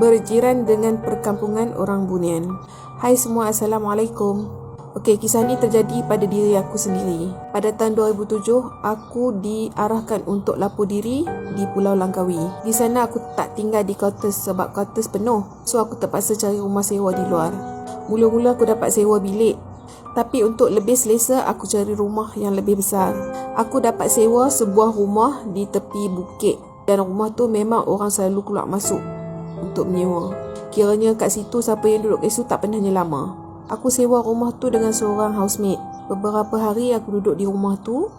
Berjiran dengan perkampungan orang Bunian. Hai semua, Assalamualaikum. Okey, kisah ni terjadi pada diri aku sendiri. Pada tahun 2007, aku diarahkan untuk lapor diri di Pulau Langkawi. Di sana aku tak tinggal di quarters sebab quarters penuh. So aku terpaksa cari rumah sewa di luar. Mula-mula aku dapat sewa bilik. Tapi untuk lebih selesa, aku cari rumah yang lebih besar. Aku dapat sewa sebuah rumah di tepi bukit. Dan rumah tu memang orang selalu keluar masuk untuk menyewa. Kiranya kat situ siapa yang duduk kat situ tak pernah lama. Aku sewa rumah tu dengan seorang housemate. Beberapa hari aku duduk di rumah tu,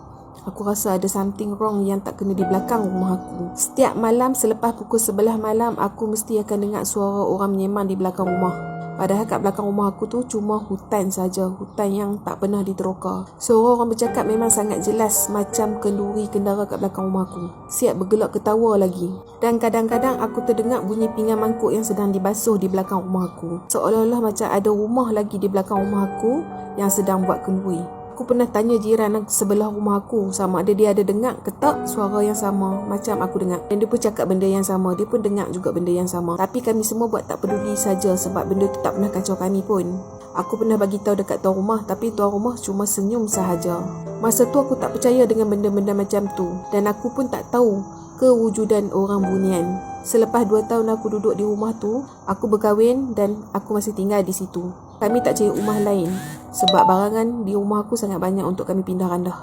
aku rasa ada something wrong yang tak kena di belakang rumah aku. Setiap malam selepas pukul 11 malam, aku mesti akan dengar suara orang menyemang di belakang rumah. Padahal kat belakang rumah aku tu cuma hutan saja, hutan yang tak pernah diteroka. Suara orang bercakap memang sangat jelas, macam kenduri kendara kat belakang rumah aku. Siap bergelak ketawa lagi. Dan kadang-kadang aku terdengar bunyi pinggan mangkuk yang sedang dibasuh di belakang rumah aku. Seolah-olah macam ada rumah lagi di belakang rumah aku yang sedang buat kenduri. Aku pernah tanya jiran sebelah rumah aku sama ada dia ada dengar ke tak suara yang sama macam aku dengar. Dan dia pun cakap benda yang sama. Dia pun dengar juga benda yang sama. Tapi kami semua buat tak peduli saja sebab benda tu tak pernah kacau kami pun. Aku pernah bagi tahu dekat tuan rumah, tapi tuan rumah cuma senyum sahaja. Masa tu aku tak percaya dengan benda-benda macam tu. Dan aku pun tak tahu kewujudan orang Bunian. Selepas 2 tahun aku duduk di rumah tu, aku berkahwin dan aku masih tinggal di situ. Kami tak cari rumah lain sebab barangan di rumah aku sangat banyak untuk kami pindahkan dah.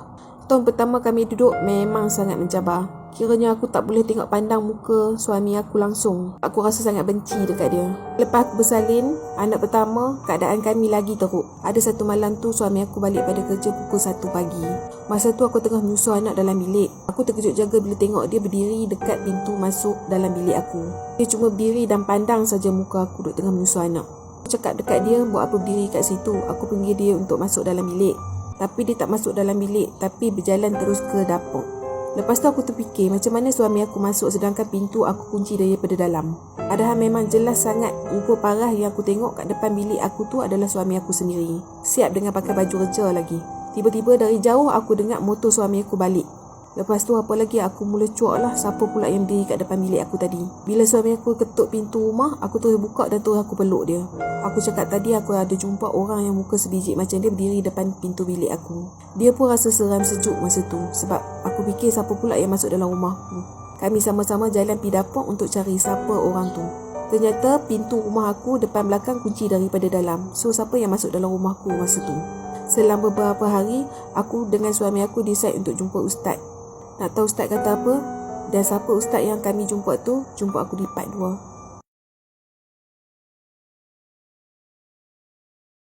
Tahun pertama kami duduk memang sangat mencabar. Kiranya aku tak boleh tengok pandang muka suami aku langsung. Aku rasa sangat benci dekat dia. Lepas aku bersalin, anak pertama, keadaan kami lagi teruk. Ada satu malam tu suami aku balik pada kerja pukul 1 pagi. Masa tu aku tengah menyusu anak dalam bilik. Aku terkejut jaga bila tengok dia berdiri dekat pintu masuk dalam bilik aku. Dia cuma berdiri dan pandang saja muka aku duduk tengah menyusu anak. Aku cakap dekat dia, buat apa berdiri kat situ. Aku panggil dia untuk masuk dalam bilik. Tapi dia tak masuk dalam bilik, tapi berjalan terus ke dapur. Lepas tu aku terfikir macam mana suami aku masuk sedangkan pintu aku kunci daripada dalam. Padahal memang jelas sangat rupa parah yang aku tengok kat depan bilik aku tu adalah suami aku sendiri. Siap dengan pakai baju kerja lagi. Tiba-tiba dari jauh aku dengar motor suami aku balik. Lepas tu apa lagi aku mula cuak lah siapa pula yang berdiri kat depan bilik aku tadi. Bila suami aku ketuk pintu rumah, aku terus buka dan terus aku peluk dia. Aku cakap tadi aku ada jumpa orang yang muka sebiji macam dia berdiri depan pintu bilik aku. Dia pun rasa seram sejuk masa tu sebab aku fikir siapa pula yang masuk dalam rumah aku. Kami sama-sama jalan pergi dapur untuk cari siapa orang tu. Ternyata pintu rumah aku depan belakang kunci daripada dalam. So siapa yang masuk dalam rumah aku masa tu? Selang beberapa hari, aku dengan suami aku decide untuk jumpa ustaz. Nak tahu ustaz kata apa? Dan siapa ustaz yang kami jumpa tu? Jumpa aku di part 2.